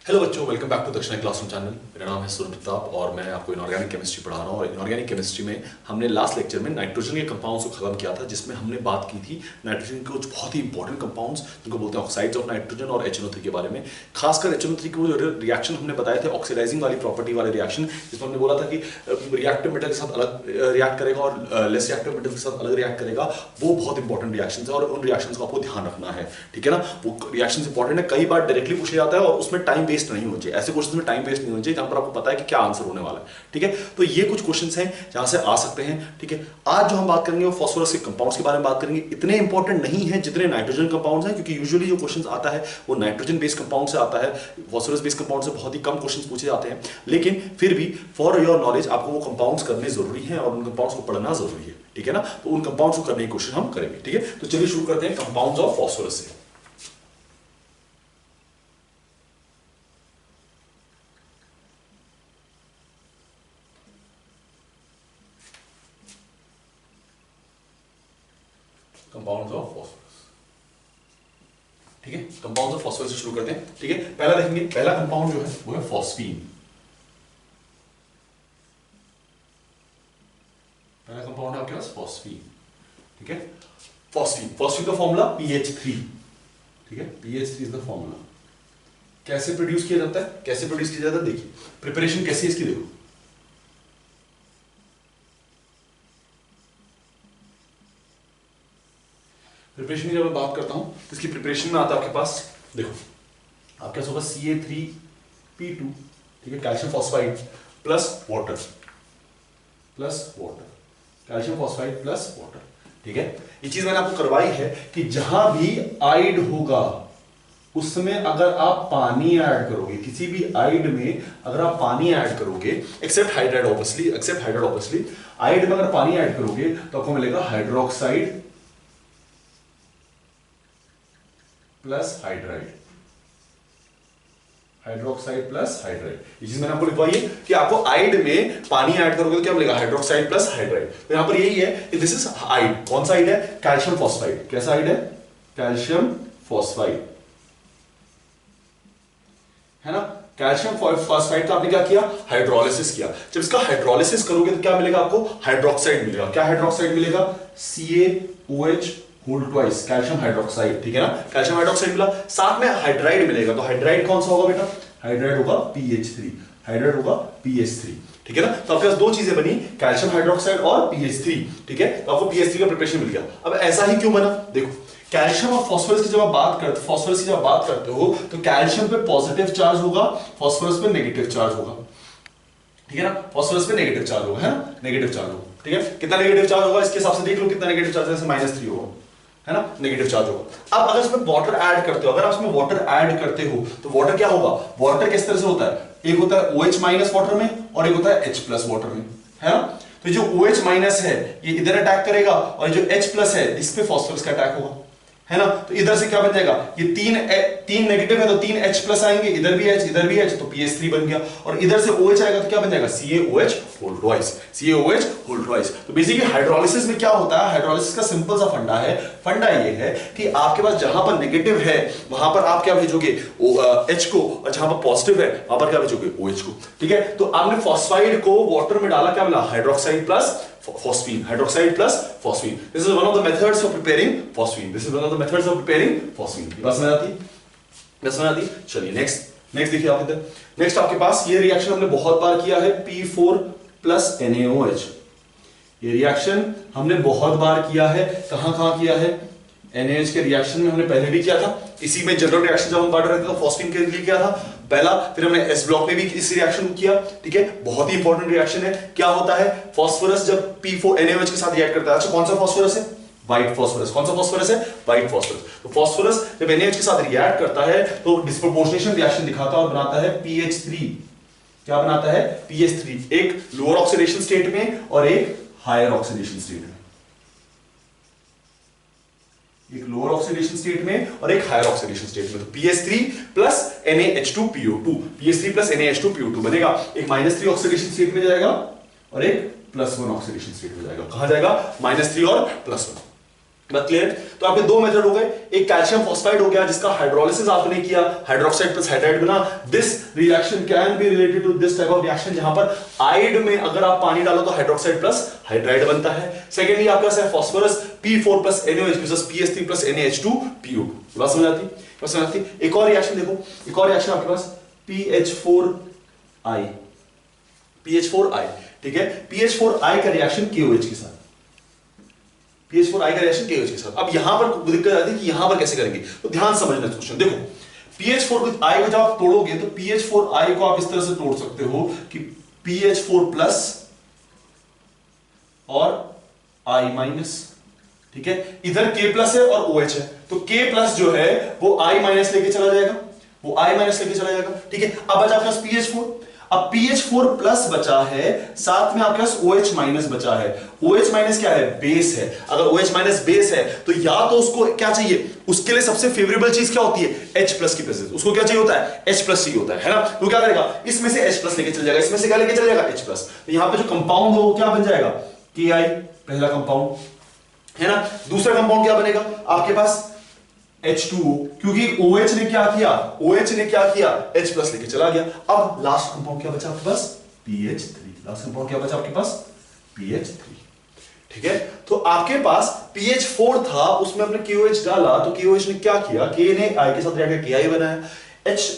Hello बच्चों, welcome back to दक्षिणा classroom channel. मेरा नाम है सोनल प्रताप और मैं आपको इनऑर्गेनिक केमिस्ट्री पढ़ा रहा हूँ। और इनऑर्गेनिक केमिस्ट्री में हमने लास्ट लेक्चर में नाइट्रोजन के कंपाउंड्स को खत्म किया था, जिसमें हमने बात की थी नाइट्रोजन के कुछ बहुत ही इंपॉर्टेंट कंपाउंड्स जिनको बोलते हैं ऑक्साइड्स ऑफ नाइट्रोजन और HNO3 के बारे में। खासकर HNO3 के जो रिएक्शन हमने बताए थे, ऑक्सीडाइजिंग वाली प्रॉपर्टी वाले रिएक्शन, जिसमें हमने बोला था कि रिएक्टिव मेटल के साथ अलग रिएक्ट करेगा और लेस रिएक्टिव मेटल के साथ अलग रिएक्ट करेगा। वो बहुत इंपॉर्टेंट रिएक्शन है और उन रिएक्शन को आपको ध्यान रखना है, ठीक है ना। वो रिएक्शन इंपॉर्टेंट है, कई बार डायरेक्टली पूछा जाता है और उसमें टाइम वेस्ट नहीं होना चाहिए। ऐसे क्वेश्चन में टाइम वेस्ट नहीं होना चाहिए जहां पर आपको पता है कि क्या आंसर होने वाला है, ठीक है। तो ये कुछ क्वेश्चंस हैं जहां से आ सकते हैं, ठीक है। आज जो हम बात करेंगे वो फास्फोरस के कंपाउंड्स के बारे में बात करेंगे। इतने इंपॉर्टेंट नहीं है जितने नाइट्रोजन कंपाउंड्स हैं, क्योंकि यूजुअली जो क्वेश्चंस आता है वो नाइट्रोजन बेस्ड कंपाउंड से आता है। फास्फोरस बेस्ड कंपाउंड से बहुत ही कम क्वेश्चंस पूछे जाते हैं, लेकिन फिर भी फॉर योर नॉलेज आपको वो कंपाउंड्स करने जरूरी है और उन कंपाउंड्स को पढ़ना जरूरी है, ठीक है ना। तो उन कंपाउंड्स को करने की कोशिश हम करेंगे, ठीक है। तो चलिए शुरू करते हैं कंपाउंड्स ऑफ फास्फोरस से। कंपाउंड्स ऑफ फास्फोरस, ठीक है। कंपाउंड्स ऑफ फास्फोरस से शुरू करते हैं, ठीक है। पहला देखेंगे, पहला कंपाउंड जो है वो है फॉस्फीन। पहला कंपाउंड है आपके पास फॉस्फीन, ठीक है। फॉस्फीन का फॉर्मूला PH3, ठीक है। PH3 is the formula. कैसे प्रोड्यूस किया जाता है, कैसे प्रोड्यूस किया जाता है, देखिए प्रिपरेशन कैसी है इसकी, देखो। प्रिपरेशन की जब मैं बात करता हूं तो इसकी प्रिपरेशन में आता है आपके पास, देखो आपके पास होगा Ca3P2, ठीक है, calcium phosphide plus water, calcium phosphide plus water, ठीक है। ये चीज मैंने आपको करवाई है कि जहां भी आइड होगा उसमें अगर आप पानी ऐड करोगे, किसी भी आइड में अगर आप पानी ऐड करोगे, एक्सेप्ट हाइड्राइड ऑब्वियसली, आइड में अगर पानी ऐड करोगे तो आपको मिलेगा हाइड्रोक्साइड प्लस हाइड्राइड, ये चीज मैंने आपको लिखवाई है कि आपको आइड में पानी ऐड करोगे तो क्या मिलेगा, हाइड्रोक्साइड प्लस हाइड्राइड। तो यहां पर यही है कि दिस इज आइड। कौन सा आइड है, कैल्शियम फॉस्फाइड। कैसा आइड है, कैल्शियम फॉस्फाइड, है ना। कैल्शियम फॉस्फाइड का आपने क्या किया, हाइड्रोलिसिस किया। जब इसका हाइड्रोलिसिस करोगे तो क्या मिलेगा आपको, हाइड्रोक्साइड मिलेगा। क्या हाइड्रोक्साइड मिलेगा, CaOH whole twice, calcium hydroxide, ठीक है ना। कैल्शियम हाइड्रोक्साइड मिला, साथ में हाइड्राइड मिलेगा। तो हाइड्राइड कौन सा होगा बेटा, हाइड्राइड होगा PH3, ठीक है ना। तो आपके पास दो चीजें बनी, कैल्शियम हाइड्रोक्साइड और PH3, ठीक है। तो आपको PH3 का प्रिपरेशन मिल गया। अब ऐसा ही क्यों बना, देखो कैल्शियम और फास्फोरस की जब आप बात करते हो तो कैल्शियम पे पॉजिटिव चार्ज होगा, फास्फोरस पे नेगेटिव चार्ज होगा, ठीक है ना। फास्फोरस पे नेगेटिव चार्ज होगा, है ना, नेगेटिव चार्ज होगा, ठीक है। कितना नेगेटिव चार्ज होगा इसके हिसाब से देख लो, कितना नेगेटिव चार्ज है, -3 होगा, है ना, नेगेटिव चार्ज होगा। अब अगर इसमें वाटर ऐड करते हो, तो वाटर क्या होगा, वाटर किस तरह से होता है, एक होता है OH माइनस वाटर में और एक होता है H प्लस वाटर में, है ना। तो जो OH माइनस है ये इधर अटैक करेगा और जो H प्लस है इस पे फास्फोरस का अटैक होगा, है ना। तो इधर से क्या बन जाएगा, ये तीन नेगेटिव है तो 3 H प्लस आएंगे, इधर भी H, तो PH3 बन गया। और इधर से OH आएगा तो क्या बन जाएगा, CaOH होल ट्वाइस। तो बेसिकली हाइड्रोलिसिस में क्या होता है, हाइड्रोलिसिस का सिंपल सा फंडा ये है कि आपके पास जहां पर नेगेटिव है वहां पर आप क्या भेजोगे, H को, और जहां पर पॉजिटिव है वहां पर क्या भेजोगे, OH को, ठीक है। तो आपने फॉस्फाइड को वाटर में डाला, क्या मिला, hydroxide plus phosphine, this is one of the methods of preparing phosphine, बस में आती। चलिए नेक्स्ट देखिए आप इधर, नेक्स्ट आपके पास ये रिएक्शन हमने बहुत बार किया है, P4 प्लस NaOH। ये रिएक्शन हमने बहुत बार किया है, कहां किया है, NaOH के रिएक्शन में हमने पहले भी किया था। इसी में जनरल रिएक्शन जब हम पढ़ रहे थे तो फॉस्फीन के लिए किया था पहला, फिर हमने S ब्लॉक में भी इस रिएक्शन को किया, ठीक है। बहुत ही इंपॉर्टेंट रिएक्शन है। क्या होता है, फास्फोरस जब P4 NaOH के साथ रिएक्ट करता है, अच्छा कौन सा फास्फोरस है, व्हाइट फास्फोरस। कौन सा फास्फोरस है, व्हाइट फास्फोरस। तो फास्फोरस जब NaOH के साथ रिएक्ट करता है तो डिस्प्रोपोर्शनेशन रिएक्शन दिखाता है और बनाता है PH3। क्या बनाता है, PH3, एक लोअर ऑक्सीडेशन स्टेट में और एक हायर ऑक्सीडेशन स्टेट में, एक लोअर ऑक्सीडेशन स्टेट में और एक हायर ऑक्सीडेशन स्टेट में। तो PH3 प्लस NaH2PO2 बनेगा। एक -3 ऑक्सीडेशन स्टेट में जाएगा और एक +1 ऑक्सीडेशन स्टेट में जाएगा। कहां जाएगा, -3 और +1, बात क्लियर? तो आपके दो मेथड हो गए, एक कैल्शियम फॉस्फाइड हो गया जिसका हाइड्रोलिसिस आपने किया, हाइड्रोक्साइड प्लस हाइड्राइड बना। This reaction can be related to this type of reaction जहां पर आइड में अगर आप पानी डालो तो हाइड्रोक्साइड प्लस हाइड्राइड बनता है। सेकेंडली आपके पास है phosphorus P4 plus NaOH plus PS3 plus NaH2PO। बात समझ आती? बात समझ आती? एक और रिएक्शन देखो, एक और रिएक्शन आपके पास PH4I, PH4I, ठीक है, PH4I का रिएक्शन KOH के साथ, PH4I का रिएक्शन KOH के साथ। अब यहां पर दिक्कत आती है कि यहां पर कैसे करेंगे, तो ध्यान समझना क्वेश्चन। देखो PH4I को जब आप तोड़ोगे तो PH4I को आप इस तरह से तोड़ सकते हो कि PH4 प्लस और I माइनस, ठीक है, इधर K प्लस है और OH है, तो K प्लस जो है वो I माइनस लेके चला जाएगा, वो I माइनस लेके चला जाएगा, ठीक है। अब बचा आपके पास PH4, अब PH4 प्लस बचा है, साथ में आपके पास OH माइनस बचा है। OH माइनस क्या है? बेस है। अगर OH माइनस बेस है तो या तो उसको क्या चाहिए, उसके लिए सबसे फेवरेबल चीज क्या होती है? H प्लस की प्रेजेंस। उसको क्या चाहिए होता है? H प्लस चाहिए होता है ना। तो क्या करेगा, इसमें से H प्लस लेके चल जाएगा, इसमें से क्या लेके चल जाएगा? H plus. तो यहां पे जो कंपाउंड हो वो क्या बन जाएगा? KI, पहला कंपाउंड है ना। दूसरा कंपाउंड क्या बनेगा आपके पास? H2O, क्योंकि OH ने क्या किया? OH ने क्या किया? H प्लस लेके चला गया। अब लास्ट कंपाउंड क्या बचा आपके पास? PH3। लास्ट कंपाउंड क्या बचा आपके पास? PH3, ठीक है। तो आपके पास PH4 था, उसमें आपने KOH डाला, तो KOH ने क्या किया? K ने I के साथ रिएक्ट किया, KI बनाया।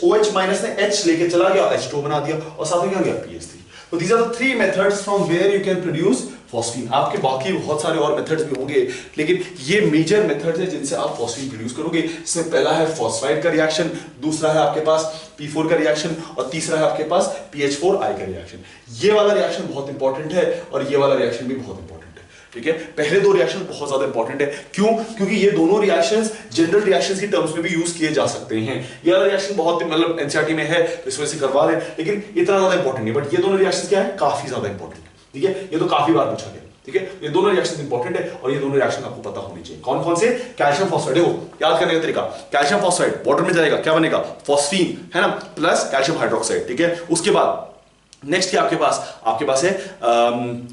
OH माइनस ने H लेके चला गया, H2O बना दिया, और साथ में क्या गया? PH3। तो these are the three methods from where you can produce phosphine. आपके बाकी बहुत सारे और मेथड्स भी होंगे, लेकिन ये मेजर मेथड्स है जिनसे आप फॉस्फीन प्रोड्यूस करोगे। इसमें पहला है फॉस्फाइड का रिएक्शन, दूसरा है आपके पास P4 का रिएक्शन, और तीसरा है आपके पास PH4I का रिएक्शन। ये वाला रिएक्शन बहुत इंपॉर्टेंट है और ये वाला रिएक्शन भी बहुत इंपॉर्टेंट है, ठीक है। पहले दो रिएक्शन बहुत ज्यादा इंपॉर्टेंट है, क्यों? क्योंकि ये दोनों रिएक्शंस जनरल रिएक्शंस की टर्म्स में भी यूज किए जा सकते हैं। ये वाला रिएक्शन बहुत मतलब एनसीईआरटी में है तो इस वजह से करवा रहे हैं, लेकिन इतना ज्यादा इंपॉर्टेंट नहीं। बट ये दोनों रिएक्शंस क्या है? काफी ज्यादा इंपॉर्टेंट है, ठीक है। ये तो काफी बार पूछा गया, ठीक है। ये दोनों रिएक्शन इंपॉर्टेंट है और ये दोनों रिएक्शन आपको पता होनी चाहिए। कौन कौन से? कैल्शियम फॉस्फाइड, देखो याद करने का तरीका, कैल्शियम फॉस्फाइड वाटर में जाएगा, क्या बनेगा? फॉस्फीन, है ना, प्लस कैल्शियम हाइड्रोक्साइड, ठीक है। उसके बाद नेक्स्ट क्या आपके पास है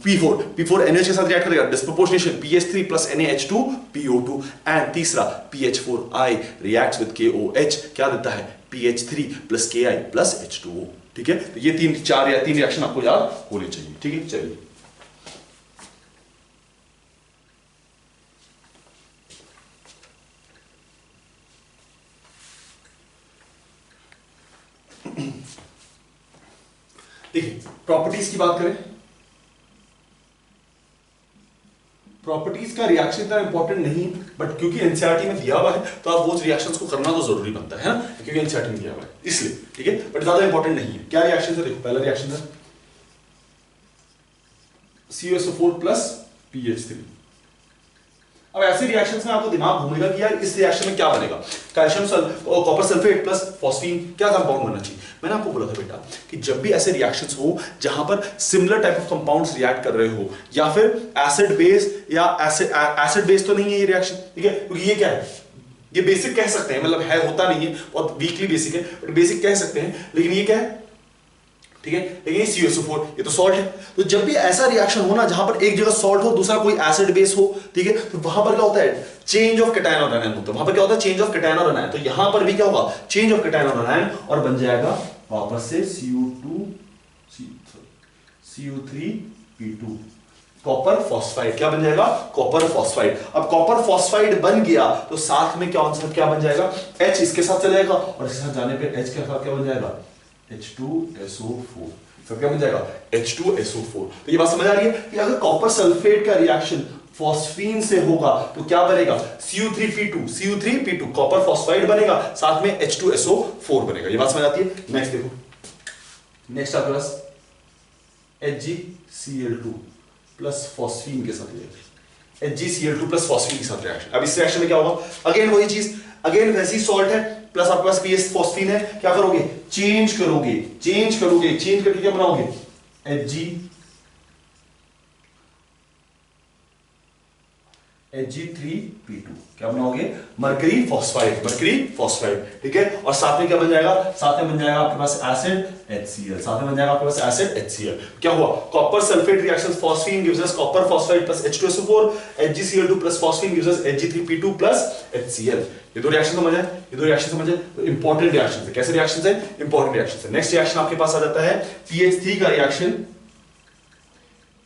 P4 NH के साथ रिएक्ट करेगा, disproportionation PH3 plus NaH2PO2, and तीसरा PH4I रिएक्ट्स विद KOH, क्या देता है? PH3 plus KI plus H2O, ठीक है। तो ये तीन रिएक्शन आपको याद होने चाहिए, ठीक है। चलिए देखिए प्रॉपर्टीज की बात करें, प्रॉपर्टीज का रिएक्शन इतना इंपॉर्टेंट नहीं, बट क्योंकि एनसीईआरटी में दिया हुआ है तो आप वो रिएक्शंस को करना तो जरूरी बनता है ना, क्योंकि एनसीईआरटी में दिया हुआ है इसलिए, ठीक है। बट ज्यादा इंपॉर्टेंट नहीं है। क्या रिएक्शन है? देखो पहला रिएक्शन है COSO4 प्लस PH3। अब ऐसे रिएक्शंस में आपको दिमाग घूमेगा कि यार इस रिएक्शन में क्या बनेगा? कॉपर सल्फेट प्लस फॉस्फीन, क्या कंपाउंड बनना चाहिए? मैंने आपको बोला था बेटा कि जब भी ऐसे रिएक्शंस हो जहां पर similar type of compounds react कर रहे हो, या फिर एसिड बेस, या एसिड बेस तो नहीं है ये रिएक्शन, ठीक है, क्योंकि ये क्या है? ये बेसिक कह सकते हैं, मतलब है, होता नहीं है, बहुत वीकली बेसिक है, बट बेसिक कह सकते हैं। लेकिन ये क्या है? ठीक है, लेकिन ये COSO4 ये तो सॉल्ट है। तो जब भी ऐसा रिएक्शन हो ना जहां पर एक जगह सॉल्ट हो, दूसरा कोई एसिड बेस हो, ठीक है, तो वहां पर क्या होता है? चेंज ऑफ कैटायन और एनायन होता है। वहां पर क्या होता है? चेंज ऑफ कैटायन और एनायन। तो यहां पर भी क्या होगा? चेंज ऑफ कैटायन और एनायन, और बन जाएगा वापस से CO3P2, कॉपर फॉस्फाइड। क्या बन जाएगा? Copper phosphide. अब कॉपर फॉस्फाइड बन गया तो साथ में क्या बन जाएगा? H इसके साथ चले जाएगा, और इसके साथ जाने पे H के साथ क्या बन जाएगा? H2SO4। फिर क्या बन जाएगा? H2SO4। तो ये बात समझ आ रही है कि अगर कॉपर सल्फेट का रिएक्शन फॉस्फीन से होगा तो क्या बनेगा? CO3P2 कॉपर फॉस्फाइड बनेगा, साथ में H2SO4 बनेगा। ये बात समझ आती है। नेक्स्ट देखो, नेक्स्ट आपके पास HgCl2 प्लस फॉस्फीन के साथ रिएक्शन, HgCl2 प्लस फॉस्फीन के साथ रिएक्शन। अब इस रिएक्शन में क्या होगा? अगेन वही चीज, अगेन वैसी सॉल्ट है, प्लस आपके पास PS फॉस्फीन है। क्या करोगे? चेंज करोगे, चेंज करके क्या बनाओगे? Hg3P2 क्या बनाओगे? मरकरी फॉस्फाइड, ठीक है। और साथ में क्या बन जाएगा? साथ में बन जाएगा आपके पास एसिड HCl, साथ में बन जाएगा आपके पास एसिड HCl। क्या हुआ? Copper sulphate reaction, phosphine gives us copper phosphide plus H2SO4, HgCl2 plus phosphine gives us Hg3P2 plus HCl। ये दो रिएक्शन समझ आए? ये दो रिएक्शन समझ आए? इंपॉर्टेंट रिएक्शन है। कैसे रिएक्शन है? इंपॉर्टेंट रिएक्शन है। नेक्स्ट रिएक्शन आपके पास आ जाता है PH3 का रिएक्शन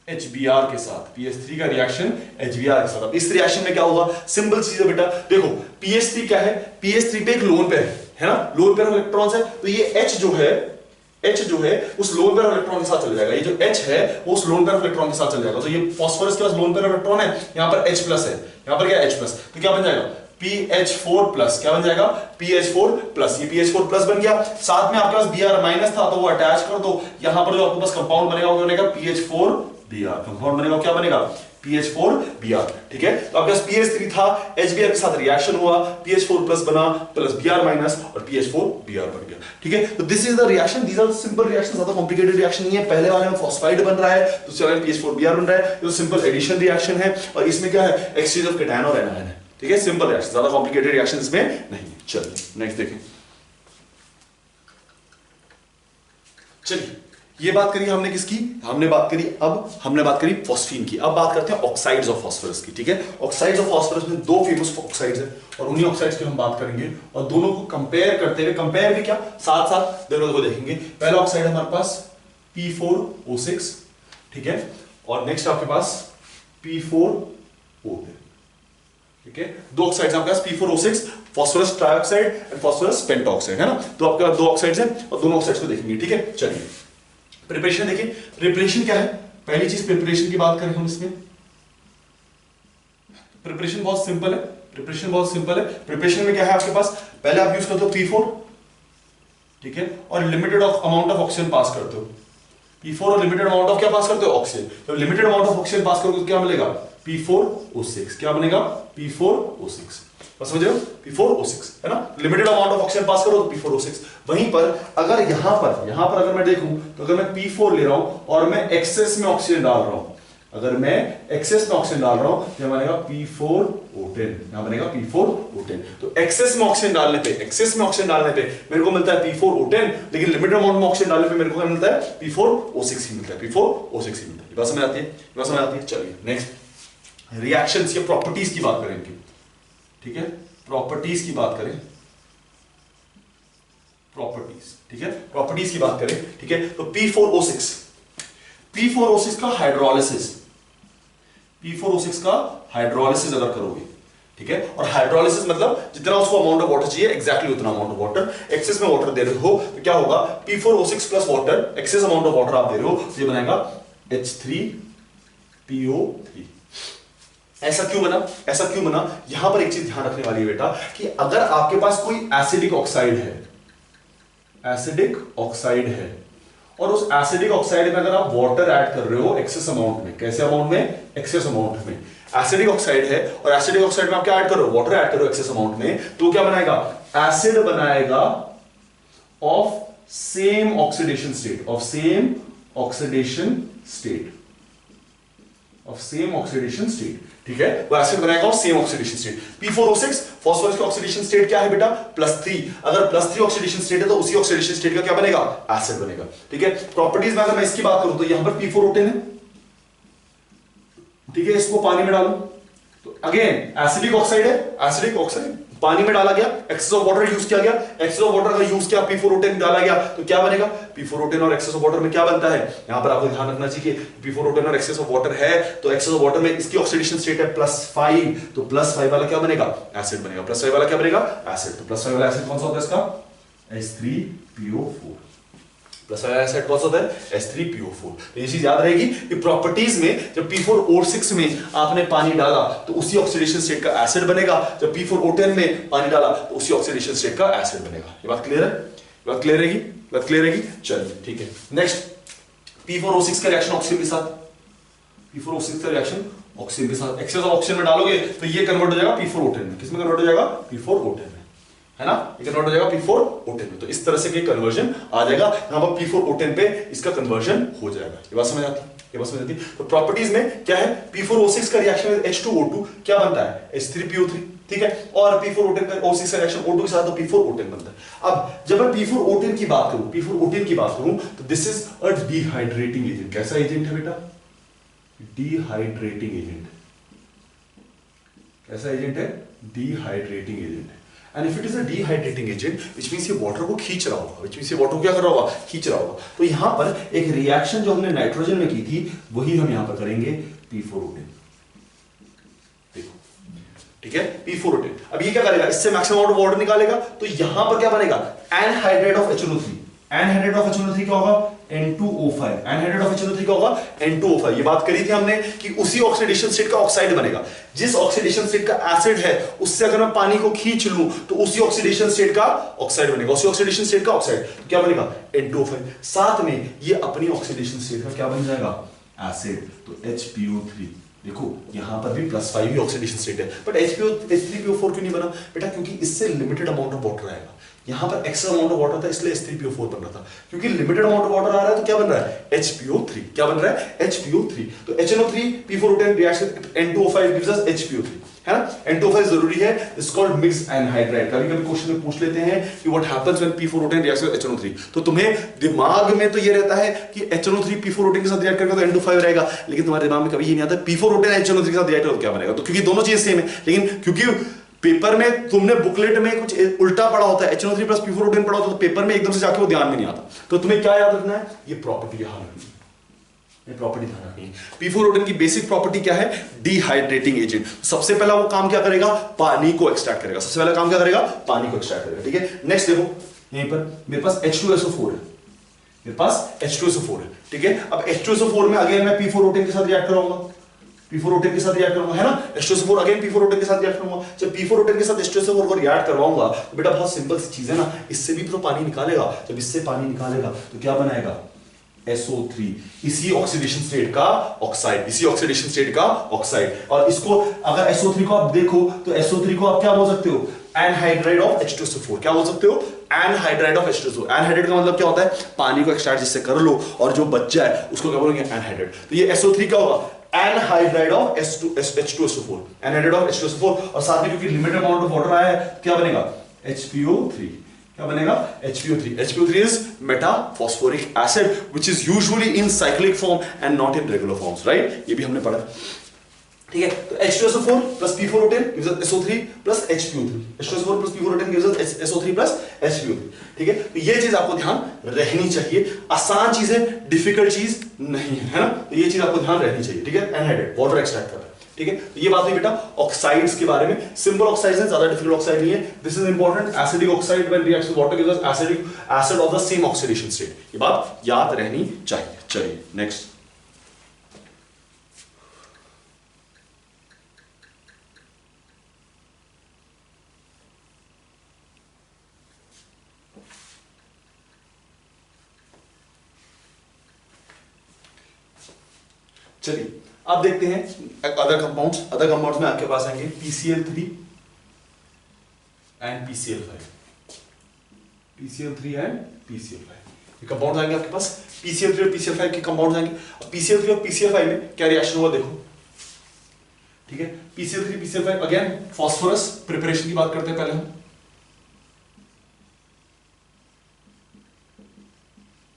HBr के साथ, PH3 का रिएक्शन HBr के साथ। अब इस रिएक्शन में क्या होगा? सिंपल चीज है बेटा, देखो PH3 क्या है? PH3 पे एक लोन पेयर है ना, लोन पेयर ऑफ इलेक्ट्रॉन्स है, तो ये H जो है उस लोन पेयर ऑफ इलेक्ट्रॉन के साथ चल जाएगा। ये जो H है वो उस लोन पेयर ऑफ इलेक्ट्रॉन के साथ चल जाएगा। तो ये फास्फोरस के पास लोन पेयर ऑफ इलेक्ट्रॉन है, यहां पर H प्लस है, यहां पर क्या है? H प्लस, तो क्या बन जाएगा? PH4 प्लस, क्या बन जाएगा? PH4 प्लस, ये PH4 प्लस बन गया। साथ में आपके पास Br माइनस था तो वो अटैच कर दो, यहां पर जो आपके पास कंपाउंड बनेगा वो बनेगा PH4Br, कंपाउंड बनेगा क्या बनेगा? PH4Br, ठीक है। तो आपके पास PH3 था, HBr के साथ रिएक्शन हुआ, PH4 प्लस बना प्लस Br माइनस और PH4Br बन गया, ठीक है। तो this is the reaction, these are simple reaction, ज्यादा कॉम्प्लिकेटेड रिएक्शन नहीं है। पहले वाले में फॉस्फाइड बन रहा है, दूसरे वाले में PH4Br बन रहा है, ये सिंपल एडिशन रिएक्शन है और इसमें क्या है? एक्सचेंज ऑफ कैटायन और एनायन है, ठीक है। सिंपल रिएक्शन, ज्यादा कॉम्प्लिकेटेड रिएक्शन इसमें नहीं है। चलिए नेक्स्ट देखें। चलिए ये बात करी हमने किसकी? हमने बात करी फॉस्फीन की। अब बात करते हैं ऑक्साइड्स ऑफ फास्फोरस की, ठीक है। ऑक्साइड्स ऑफ फास्फोरस में दो फेमस ऑक्साइड्स हैं और उन्हीं ऑक्साइड्स की हम बात करेंगे और दोनों को कंपेयर करते हुए, कंपेयर भी क्या, साथ साथ दोनों को देखेंगे। पहला ऑक्साइड हमारे पास P4O6, ठीक है, और नेक्स्ट आपके पास P4O10, ठीक है। दो ऑक्साइड्स आपके पास P4O6, phosphorus trioxide and phosphorus pentoxide, है ना। तो आपके पास दो ऑक्साइड्स हैं और दोनों ऑक्साइड्स को देखेंगे, ठीक है। चलिए प्रिपरेशन देखिए, प्रिपरेशन क्या है? पहली चीज प्रिपरेशन की बात करें हम इसमें, प्रिपरेशन बहुत सिंपल है, प्रिपरेशन में क्या है आपके पास? पहले आप यूज करते हो P4, ठीक है, और लिमिटेड अमाउंट ऑफ ऑक्सीजन पास करते हो। P4 और लिमिटेड अमाउंट ऑफ क्या पास करते हो? ऑक्सीजन। तो लिमिटेड अमाउंट ऑफ ऑक्सीजन पास करोगे तो क्या मिलेगा? P4O6, क्या बनेगा? P4O6, बस समझ रहे हो? P4O6, है ना। लिमिटेड अमाउंट ऑफ ऑक्सीजन पास करो तो P4O6। वहीं पर अगर यहां पर अगर मैं देखूं तो अगर मैं P4 ले रहा हूं और मैं एक्सेस में ऑक्सीजन डाल रहा हूं, तो यह बनेगा P4O10, यहां बनेगा P4O10। तो एक्सेस में ऑक्सीजन डालने पे मेरे को मिलता है P4O10, लेकिन लिमिटेड अमाउंट में ऑक्सीजन डालने पे मेरे को क्या मिलता है? P4O6 ही मिलता है, P4O6 ही मिलता है। बात समझ आती है? चलिए नेक्स्ट रिएक्शंस या प्रॉपर्टीज की बात करेंगे, ठीक है। प्रॉपर्टीज की बात करें, ठीक है, प्रॉपर्टीज की बात करें, ठीक है। तो P4O6 का हाइड्रोलिसिस अगर करोगे, ठीक है, और हाइड्रोलिसिस मतलब जितना उसको अमाउंट ऑफ वाटर चाहिए एग्जैक्टली उतना अमाउंट ऑफ वाटर, एक्सेस में वाटर दे रहे हो तो क्या होगा? P4O6 plus water, excess amount of water आप दे रहे हो तो ये बनेगा H3PO3। ऐसा क्यों बना? यहां पर एक चीज ध्यान रखने वाली है बेटा कि अगर आपके पास कोई एसिडिक ऑक्साइड है और उस एसिडिक ऑक्साइड में अगर आप वाटर ऐड कर रहे हो एक्सेस अमाउंट में, कैसे अमाउंट में? एक्सेस अमाउंट में। एसिडिक ऑक्साइड है और एसिडिक ऑक्साइड में आप क्या ऐड कर रहे हो? वाटर ऐड कर रहे हो एक्सेस अमाउंट में, तो क्या बनाएगा? एसिड बनाएगा ऑफ सेम ऑक्सीडेशन स्टेट, ठीक है। वो एसिड बनाएगा same oxidation state. P4O6 phosphorus का ऑक्सीडेशन स्टेट क्या है बेटा? +3। अगर +3 ऑक्सीडेशन स्टेट है तो उसी ऑक्सीडेशन स्टेट का क्या बनेगा? एसिड बनेगा, ठीक है। प्रॉपर्टीज में अगर मैं इसकी बात करूं तो यहां पर P4O10 है, ठीक है। इसको पानी में डालूं तो अगेन एसिडिक ऑक्साइड पानी में डाला गया, एक्सेस ऑफ वाटर यूज किया गया, एक्सेस ऑफ वाटर का यूज किया, P4O10 डाला गया तो क्या बनेगा? P4O10 और एक्सेस ऑफ वाटर में क्या बनता है? यहां पर आपको ध्यान रखना चाहिए P4O10 और एक्सेस ऑफ वाटर है तो एक्सेस ऑफ वाटर में इसकी ऑक्सीडेशन स्टेट है +5, तो +5 वाला क्या बनेगा? एसिड बनेगा। +5 वाला क्या बनेगा? एसिड। तो +5 वाला एसिड कौन सा होता है इसका? H3PO4। +5 वाला एसिड कौन सा होता है? H3PO4। तो ये चीज याद रहेगी कि प्रॉपर्टीज में जब P4O6 में आपने पानी डाला तो उसी ऑक्सीडेशन स्टेट का एसिड बनेगा, जब P4O10 में पानी डाला तो उसी ऑक्सीडेशन स्टेट का एसिड बनेगा। ये बात क्लियर है? बात क्लियर रहेगी? चलिए ठीक है। नेक्स्ट P4O6 का रिएक्शन ऑक्सीजन के साथ, एक्सेस ऑफ ऑक्सीजन में डालोगे तो ये कन्वर्ट हो जाएगा P4O10 में। किसमें कन्वर्ट हो जाएगा? P4O10 में, है ना। ये कन्वर्ट हो जाएगा P4O10 में। तो इस तरह से कन्वर्जन आ जाएगा, यहां पर P4O10 पे इसका कन्वर्जन हो जाएगा। ये बात समझ आती है? ये बस में तो प्रॉपर्टीज में क्या है, P4O6 का रिएक्शन विद H2O2 क्या बनता है, H3PO3, ठीक है, और P4O10 का O6 का रिएक्शन O2 के साथ तो P4O10 बनता है। अब जब मैं P4O10 की बात करूं, P4O10 की बात करूं तो this is a dehydrating agent. कैसा एजेंट है बेटा, डिहाइड्रेटिंग एजेंट। कैसा एजेंट है, dehydrating agent. And if it is a dehydrating agent which means ये वाटर को खींच रहा होगा, व्हिच मींस ये वाटर को क्या कर रहा होगा, खींच रहा होगा। तो यहां पर एक रिएक्शन जो हमने नाइट्रोजन में की थी वही हम यहां पर करेंगे P4O10, देखो, ठीक है, P4O10। अब ये क्या करेगा, इससे मैक्सिमम अमाउंट ऑफ वाटर निकालेगा, तो यहां पर क्या बनेगा, anhydride of HNO3। Anhydride of HNO3 क्या होगा, N2O5। एनहाइड्राइड ऑफ HNO3 क्या होगा, N2O5। ये बात करी थी हमने कि उसी ऑक्सीडेशन स्टेट का ऑक्साइड बनेगा। जिस ऑक्सीडेशन स्टेट का एसिड है उससे अगर मैं पानी को खींच लूं तो उसी ऑक्सीडेशन स्टेट का ऑक्साइड बनेगा, उसी ऑक्सीडेशन स्टेट का ऑक्साइड तो क्या बनेगा, N2O5। साथ में ये अपनी ऑक्सीडेशन स्टेट का क्या बन जाएगा, एसिड, तो HPO3। देखो यहां पर भी +5 ही ऑक्सीडेशन स्टेट है, बट H3PO4 क्यों नहीं बना बेटा, क्योंकि इससे लिमिटेड अमाउंट ऑफ वाटर आएगा। यहां पर एक्स्ट्रा अमाउंट ऑफ वाटर था इसलिए H3PO4 बन रहा था, क्योंकि लिमिटेड अमाउंट ऑफ वाटर आ रहा है तो क्या बन रहा है, HPO3। क्या बन रहा है, HPO3। तो HNO3 P4O10 reaction N2O5 gives us HPO3, है ना। N2O5 जरूरी है, इट्स कॉल्ड मिक्स्ड एनहाइड्राइड। कभी-कभी क्वेश्चन में पूछ लेते हैं कि what happens when P4O10 reacts with HNO3, तो तुम्हें दिमाग में तो ये रहता है कि HNO3 P4O10 के साथ रिएक्ट करेगा तो N2O5 रहेगा, लेकिन तुम्हारे दिमाग में कभी ये नहीं आता P4O10 HNO3 के साथ रिएक्ट तो क्या बनेगा, तो क्योंकि दोनों चीजें सेम है, लेकिन क्योंकि पेपर में तुमने बुकलेट में कुछ उल्टा पढ़ा होता है, HNO3 प्लस P4O10 पढ़ा होता है, तो पेपर में एकदम से जाके वो ध्यान में नहीं आता। तो तुम्हें क्या याद रखना है, ये प्रॉपर्टी ध्यान रखनी है, ये प्रॉपर्टी ध्यान रखनी है। P4O10 की बेसिक प्रॉपर्टी क्या है, डिहाइड्रेटिंग एजेंट। सबसे पहला वो काम क्या करेगा, पानी को एक्सट्रैक्ट करेगा। सबसे पहला काम क्या करेगा, पानी को एक्सट्रैक्ट करेगा, ठीक है। नेक्स्ट देखो यहीं पर मेरे पास H2SO4 है, मेरे पास H2SO4 है, ठीक है। अब H2SO4 में अगेन मैं P4O10 के साथ रिएक्ट करूंगा, P4O10 के साथ रिएक्ट करूंगा, है ना। H2SO4 अगेन P4O10 के साथ रिएक्ट करूंगा। जब P4O10 के साथ H2SO4 को रिएक्ट करवाऊंगा तो बेटा बहुत सिंपल सी चीज है ना, इससे भी तो पानी निकालेगा। जब इससे पानी निकालेगा तो क्या बनाएगा, SO3, इसी ऑक्सीडेशन स्टेट का ऑक्साइड, इसी ऑक्सीडेशन स्टेट का ऑक्साइड। और इसको अगर SO3 को आप देखो तो SO3 को आप क्या बोल सकते हो, एनहाइड्राइड ऑफ H2SO4। क्या बोल सकते हो, एनहाइड्राइड ऑफ H2SO4। एनहाइड्राइड का मतलब क्या होता है, पानी को एक्सट्रैक्ट जिससे कर लो और जो बच जाए उसको क्या बोलोगे, एनहाइड्राइड। तो ये SO3 क्या होगा, anhydride of H2SO4, anhydride of H2SO4। और साथ में क्योंकि लिमिटेड अमाउंट ऑफ वाटर आया है क्या बनेगा, HPO3। क्या बनेगा, HPO3। HPO3 is metaphosphoric acid which is usually in cyclic form and not in regular forms, right? ये भी हमने पढ़ा, ठीक है। तो H2SO4 plus P4O10 gives us SO3 plus HPO3। H2SO4 plus P4O10 gives us SO3 plus HPO3, ठीक है। तो ये चीज आपको ध्यान रहनी चाहिए। आसान चीज है, डिफिकल्ट चीज नहीं है, ना। तो ये चीज आपको ध्यान रहनी चाहिए, ठीक है। एनहाइड्रेट, वाटर एक्सट्रैक्ट कर रहा है, ठीक है। तो ये बात हुई बेटा ऑक्साइड्स के बारे में। सिंपल ऑक्साइड्स है, ज्यादा डिफिकल्ट ऑक्साइड नहीं है। This is important, acidic oxide when reacts with water gives us acidic acid of the same oxidation state. ये बात याद रहनी चाहिए। चलिए नेक्स्ट, चलिए अब देखते हैं अदर कंपाउंड्स। अदर कंपाउंड्स में आपके पास आएंगे PCl3 and PCl5। PCl3 and PCl5 ये कंपाउंड्स आएंगे आपके पास। PCl3 और PCl5 के कंपाउंड्स आएंगे। अब PCl3 और PCl5 में क्या रिएक्शन हुआ देखो, ठीक है। PCl3 PCl5 again phosphorus preparation की बात करते हैं पहले हम।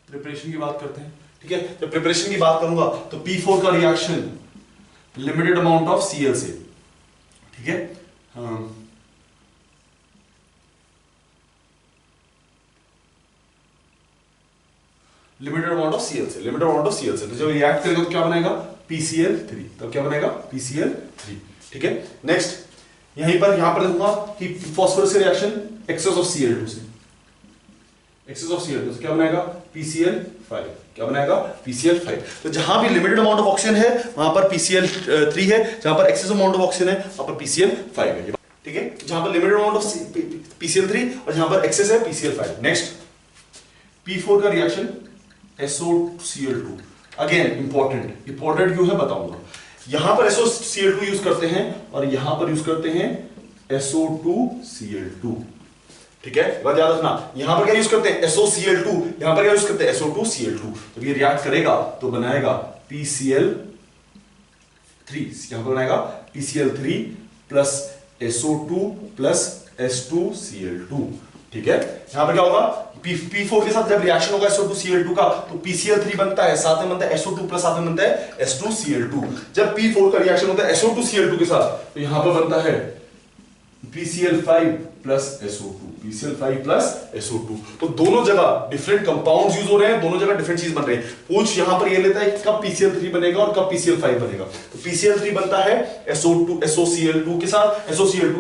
प्रिपरेशन की बात करते हैं, ठीक है। जब प्रिपरेशन की बात करूंगा तो P4 का reaction limited amount of Cl से, ठीक है। लिमिटेड अमाउंट ऑफ Cl से, लिमिटेड अमाउंट ऑफ Cl से। तो जब रिएक्ट करेगा तो क्या बनेगा, PCl3। तो क्या बनेगा, PCl3, ठीक है। नेक्स्ट यहां पर देखूंगा कि फास्फोरस का रिएक्शन एक्सेस ऑफ Cl2 से, एक्सेस ऑफ Cl2 से क्या बनाएगा, PCl5। क्या बनाएगा, PCl5। तो जहां भी लिमिटेड अमाउंट ऑफ ऑक्सीजन है वहां पर PCl3 है, जहां पर एक्सेस अमाउंट ऑफ ऑक्सीजन है वहां पर PCl5 है, ठीक है। जहां पर लिमिटेड अमाउंट ऑफ PCl3 और जहां पर एक्सेस है PCl5। नेक्स्ट P4 का रिएक्शन SOCl2। अगेन इंपॉर्टेंट क्यों है बताऊंगा। यहां पर SOCl2 यूज करते हैं और यहां पर यूज करते हैं SO2Cl2। ठीक है, बात याद रखना। यहां पर क्या यूज करते हैं SOCl2, यहां पर क्या यूज करते हैं SO2Cl2। तो ये रिएक्ट करेगा तो बनाएगा PCl3, यहां पर बनाएगा PCl3 plus SO2 plus S2Cl2। ठीक है, यहां पर क्या होगा P4 के साथ जब रिएक्शन होगा SO2Cl2 का तो PCl3 बनता है, साथ में बनता है SO2 प्लस साथ में बनता है S2Cl2। जब P4 का रिएक्शन होता है SO2Cl2 के साथ तो यहां पर बनता है PCl5 plus SO2, PCl5 plus SO2। तो दोनों जगह डिफरेंट कंपाउंड्स यूज हो रहे हैं, दोनों जगह डिफरेंट चीज बन रही है। पूछ यहां पर ये लेता है कि कब PCl3 बनेगा और कब PCl5 बनेगा। तो PCl3 बनता है SOCl2 के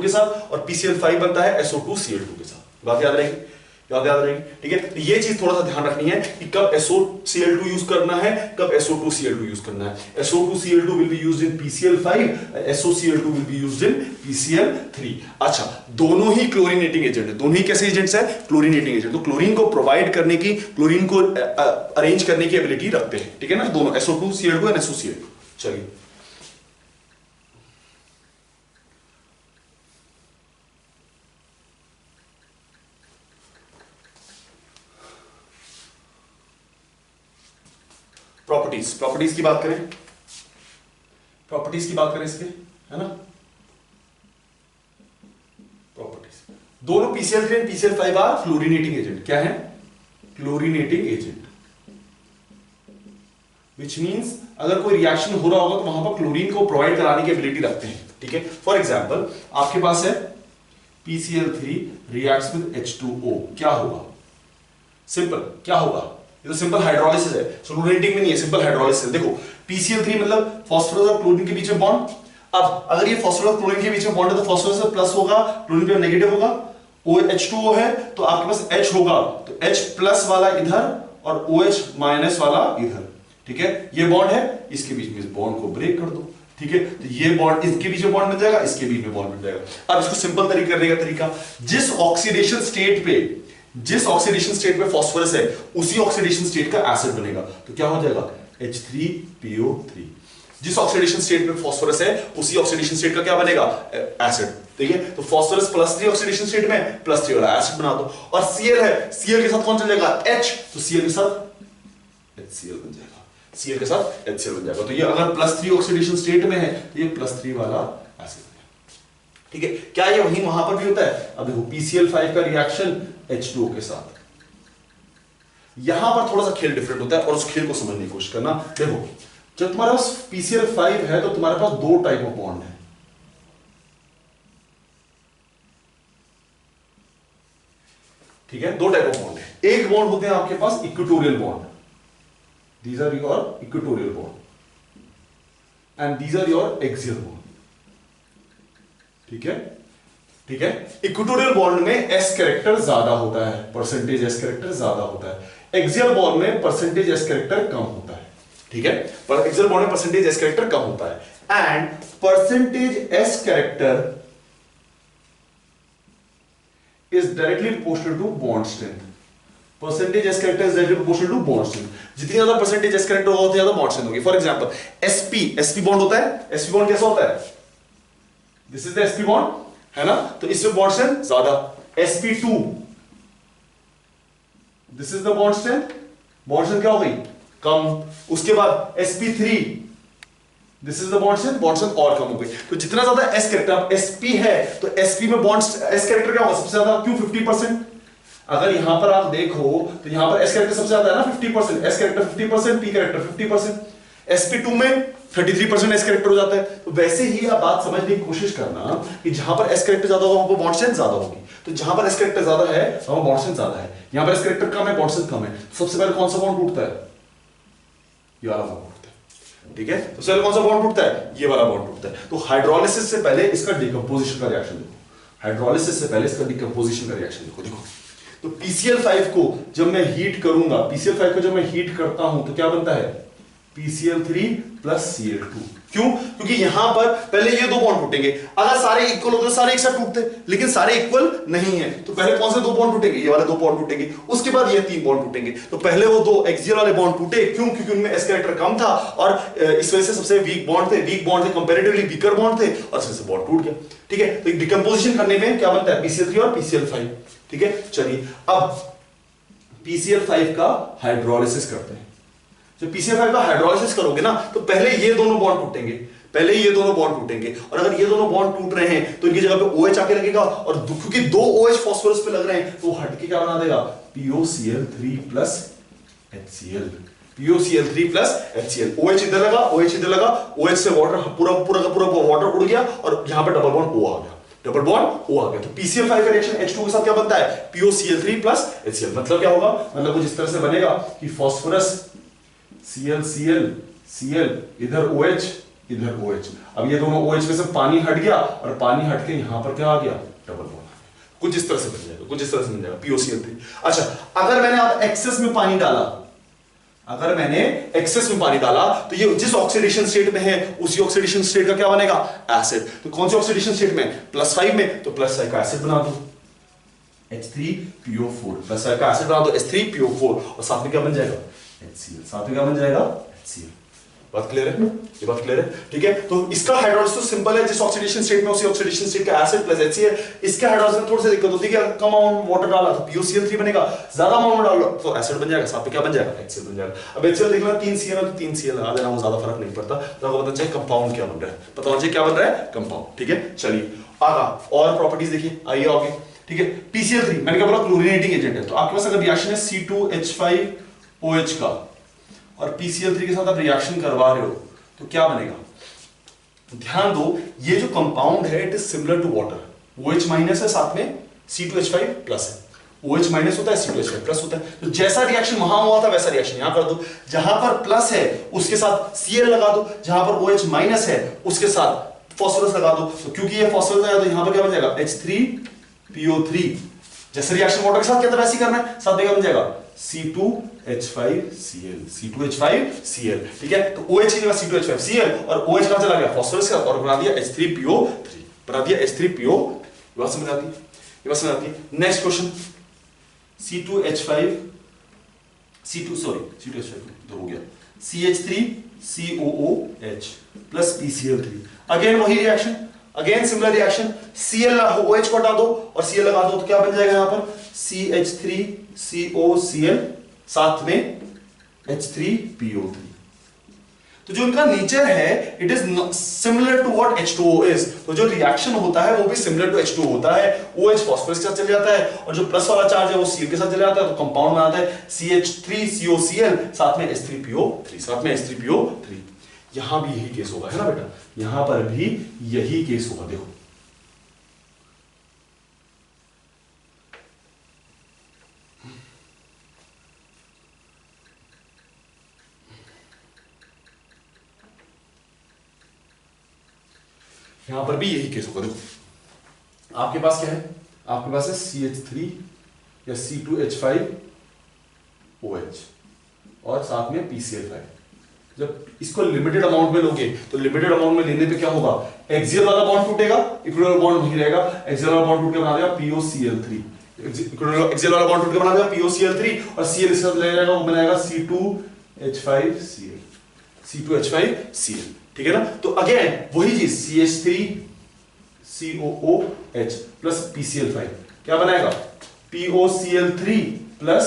साथ और PCl5 बनता है SO2Cl2 के साथ। बात याद रहेगी, याद रहेगी। ठीक है, तो ये चीज थोड़ा सा ध्यान रखनी है कि कब SOCl2 यूज करना है, कब SO2Cl2 यूज करना है। SO2Cl2 will be used in PCl5, SOCl2 will be used in PCl3। अच्छा, दोनों ही क्लोरीनेटिंग एजेंट है, दोनों ही कैसे एजेंट्स है, क्लोरीनेटिंग एजेंट। तो क्लोरीन को प्रोवाइड करने की, क्लोरीन को अरेंज करने की एबिलिटी रखते हैं। ठीक है ना, दोनों SO2Cl2 और SOCl2। चलिए प्रॉपर्टीज की बात करें, इसके, है ना। प्रॉपर्टीज, दोनों PCl3 और PCl5 आर क्लोरीनेटिंग एजेंट। क्या है, क्लोरीनेटिंग एजेंट, विच मींस अगर कोई रिएक्शन हो रहा होगा तो वहां पर क्लोरीन को प्रोवाइड कराने की एबिलिटी रखते हैं। ठीक है, फॉर एग्जांपल आपके पास है PCl3 रिएक्ट्स विद H2O, क्या होगा, सिंपल क्या होगा, ये तो सिंपल हाइड्रोलिसिस है, क्लोरीनेटिंग में नहीं है, सिंपल हाइड्रोलिसिस है। देखो PCl3 मतलब फास्फोरस और क्लोरीन के बीच में बॉन्ड। अब अगर ये फास्फोरस और क्लोरीन के बीच में बॉन्ड है तो फास्फोरस पे प्लस होगा, क्लोरीन पे नेगेटिव होगा। OH2O है तो आपके पास H होगा, तो H प्लस वाला इधर और OH माइनस वाला इधर। ठीक है, ये बॉन्ड है, इसके बीच में इस बॉन्ड को ब्रेक कर दो। ठीक है, तो ये बॉन्ड इसके बीच में बॉन्ड बन जाएगा, इसके बीच में बॉन्ड बन जाएगा। अब इसको सिंपल तरीका करने का तरीका, जिस ऑक्सीडेशन स्टेट पे फास्फोरस है उसी ऑक्सीडेशन स्टेट का एसिड बनेगा। तो क्या हो जाएगा H3PO3। जिस ऑक्सीडेशन स्टेट में फास्फोरस है उसी ऑक्सीडेशन स्टेट का क्या बनेगा, एसिड। ठीक है, तो फास्फोरस +3 ऑक्सीडेशन स्टेट में +3 वाला एसिड बना दो। और Cl है, Cl के साथ कौन चल जाएगा, H, तो Cl के साथ HCl बन जाएगा, Cl के साथ HCl बन जाएगा। तो ये अगर +3 ऑक्सीडेशन स्टेट में है तो ये +3 वाला एसिड। ठीक है, क्या ये वही वहां पर भी होता है। अब देखो PCl5 का रिएक्शन H2O के साथ, यहां पर थोड़ा सा खेल डिफरेंट होता है और उस खेल को समझने की कोशिश करना। देखो जब तुम्हारे पास PCl5 है तो तुम्हारे पास दो टाइप ऑफ बॉन्ड है। ठीक है, दो टाइप ऑफ बॉन्ड है। एक बॉन्ड होते हैं आपके पास equatorial bond, these are your equatorial bond and these are your axial bond. ठीक है, ठीक है, इक्वेटोरियल बॉन्ड में S कैरेक्टर ज्यादा होता है, परसेंटेज S कैरेक्टर ज्यादा होता है। एक्सियल बॉन्ड में परसेंटेज S कैरेक्टर कम होता है। ठीक है, पर एक्सियल बॉन्ड में परसेंटेज S कैरेक्टर कम होता है and percentage S character is directly proportional to bond strength. Percentage S character is directly proportional to bond strength. जितनी ज्यादा परसेंटेज S कैरेक्टर होगा उतनी ज्यादा बॉन्ड स्ट्रेंथ होगी। फॉर एग्जांपल sp बॉन्ड होता है, sp बॉन्ड कैसा होता है, this is the sp bond, है ना, तो इसमें बॉन्ड स्ट्रेंथ ज्यादा। sp2 this is the bond strength क्या हो गई, कम। उसके बाद sp3 this is the bond strength और कम हो गई। तो जितना ज्यादा s कैरेक्टर, अब sp है तो sp में बॉन्ड s कैरेक्टर क्या होगा सबसे ज्यादा, क्यों 50%। अगर यहां पर आप देखो तो यहां पर s कैरेक्टर सबसे ज्यादा है ना 50%, s character 50%, p character 50%, sp2 में 33% S कैरेक्टर हो जाता है। तो वैसे ही आप बात समझने की कोशिश करना कि जहां पर S कैरेक्टर ज्यादा होगा वहां पर बॉन्ड स्ट्रेंथ ज्यादा होगी। तो जहां पर S कैरेक्टर ज्यादा है वहां बॉन्ड स्ट्रेंथ ज्यादा है, यहां पर S कैरेक्टर कम है बॉन्ड स्ट्रेंथ कम है। सबसे पहले कौन सा बॉन्ड टूटता है, ये वाला बॉन्ड टूटता है। ठीक है, तो सबसे पहले कौन सा बॉन्ड टूटता है, ये वाला बॉन्ड टूटता है। तो हाइड्रोलिसिस से पहले इसका डिकम्पोजिशन का रिएक्शन देखो, हाइड्रोलिसिस से पहले इसका डिकम्पोजिशन का रिएक्शन देखो। देखो तो PCl5 को जब मैं हीट करूंगा, PCl5 को जब मैं हीट करता हूं तो क्या बनता है PCl3 प्लस Cl2। क्यों, क्योंकि यहां पर पहले ये दो बॉन्ड टूटेंगे। अगर सारे इक्वल होते तो सारे एक साथ टूटते, लेकिन सारे इक्वल नहीं है। तो पहले कौन से दो बॉन्ड टूटेंगे, ये वाले दो बॉन्ड टूटेंगे, उसके बाद ये तीन बॉन्ड टूटेंगे। तो पहले वो दो एक्सियल वाले बॉन्ड टूटे, क्यों, क्योंकि उनमें S कैरेक्टर कम था और इस वजह से सबसे वीक बॉन्ड थे, कंपैरेटिवली वीकर बॉन्ड थे और इससे बॉन्ड टूट गया। ठीक है, तो डिकम्पोजिशन करने में क्या बनता है PCl3 और PCl5। ठीक है, चलिए अब PCl5 का हाइड्रोलिसिस करते हैं। जब PCl5 का हाइड्रोलिसिस करोगे ना तो पहले ये दोनों बॉन्ड टूटेंगे, पहले ये दोनों बॉन्ड टूटेंगे, और अगर ये दोनों बॉन्ड टूट रहे हैं तो इनकी जगह पे OH आके लगेगा, और क्योंकि दो OH फास्फोरस पे लग रहे हैं तो हट के क्या बना देगा, POCl3 plus HCl, POCl3 plus HCl। OH इधर लगा, OH इधर लगा, OH से वाटर पूरा पूरा का पूरा वाटर उड़ गया और यहां पे डबल बॉन्ड O आ गया, डबल बॉन्ड O आ गया। तो PCl5 का रिएक्शन H2 के साथ क्या बनता है, POCl3 प्लस HCl। मतलब क्या होगा, मतलब कुछ इस तरह से बनेगा कि फास्फोरस ClCl Cl इधर OH इधर OH। अब ये दोनों OH में से पानी हट गया और पानी हट के यहां पर क्या आ गया, डबल बॉन्ड। कुछ इस तरह से बन जाएगा, कुछ इस तरह से बन जाएगा POCl3। अच्छा, अगर मैंने आप एक्सेस में पानी डाला, अगर मैंने एक्सेस में पानी डाला तो ये जिस ऑक्सीडेशन स्टेट में है उसी ऑक्सीडेशन स्टेट का क्या बनेगा, एसिड। तो कौन सी ऑक्सीडेशन स्टेट में, +5 में, तो +5 का एसिड बना दो H3PO4, +5 का एसिड बना दो H3PO4, और साथ में क्या बन जाएगा, HCl, साथ में क्या बन जाएगा, HCl। बात क्लियर है, ये बात क्लियर है, ठीक है। तो इसका हाइड्रोलिसिस तो सिंपल है, जिस ऑक्सीडेशन स्टेट में उसी ऑक्सीडेशन स्टेट का एसिड प्लस HCl। इसके हाइड्रोलिसिस में थोड़ी सी दिक्कत होती है कि कम अमाउंट वाटर डाला तो POCl3 बनेगा, ज्यादा अमाउंट डालो तो एसिड बन जाएगा, साथ में क्या बन जाएगा, HCl बन जाएगा। अब HCl देखना 3Cl है तो 3Cl लगा देना, वो ज्यादा फर्क नहीं पड़ता, तो आपको पता चाहिए कंपाउंड क्या बन रहा है, पता होना चाहिए क्या बन रहा है, कंपाउंड, ठीक है। चलिए आगा और प्रॉपर्टीज देखिए, आइए आगे, ठीक है। PCl3 मैंने क्या बोला, क्लोरीनेटिंग एजेंट है, तो आपके पास अगर रिएक्शन है C2H5OH का और PCl3 के साथ आप रिएक्शन करवा रहे हो तो क्या बनेगा, ध्यान दो, ये जो कंपाउंड है it is similar to water, OH minus है, साथ में C2H5 प्लस है, OH माइनस होता है, C2H5 प्लस होता है। तो जैसा रिएक्शन वहां हुआ था वैसा रिएक्शन यहां कर दो, जहां पर प्लस है उसके साथ Cl लगा दो, जहां पर OH माइनस है उसके साथ फास्फोरस लगा दो। तो क्योंकि ये फास्फोरस आया तो यहां पर क्या बन जाएगा, H3PO3। जैसे रिएक्शन वाटर के साथ क्या वैसे करना है, साथ में क्या बन जाएगा, C2H5Cl, C2H5Cl, ठीक है। तो OH की जगह C2H5Cl और OH कहां चला गया, फास्फोरस के साथ, और बना दिया H3PO3, बना दिया H3PO। ये बात समझ आती है, ये बात समझ आती है। नेक्स्ट क्वेश्चन, C2H5 इधर हो गया, CH3COOH प्लस PCl3, अगेन वही reaction, again similar reaction, Cl OH को हटा दो और Cl लगा दो तो क्या बन जाएगा, यहां पर CH3COCl साथ में H3PO3। तो जो इनका नेचर है it is similar to what H2O is, तो जो रिएक्शन होता है वो भी सिमिलर टू H2O होता है। OH फास्फोरस के साथ चले जाता है और जो प्लस वाला चार्ज है वो Cl के साथ चले जाता है, तो कंपाउंड बनाता है CH3COCl साथ में H3PO3, साथ में H3PO3। यहां भी यही केस होगा, है ना बेटा, यहां पर भी यही केस होगा। देखो यहां पर भी यही केस होगा। देखो आपके पास क्या है, आपके पास है CH3 या C2H5OH और साथ में PCl5। जब इसको लिमिटेड अमाउंट में लोगे तो लिमिटेड अमाउंट में लेने पे क्या होगा, एक्सियल वाला बॉन्ड टूटेगा, इक्विटोरियल बॉन्ड वही रहेगा, एक्सियल वाला बॉन्ड टूट के बना देगा POCl3, एक्सियल वाला बॉन्ड टूट के बना देगा POCl3 और Cl इसके साथ ले जाएगा, वो बनाएगा C2H5Cl, C2H5Cl, ठीक है ना। तो अगेन वही चीज CH3COOH प्लस PCl5 क्या बनाएगा, POCl3 प्लस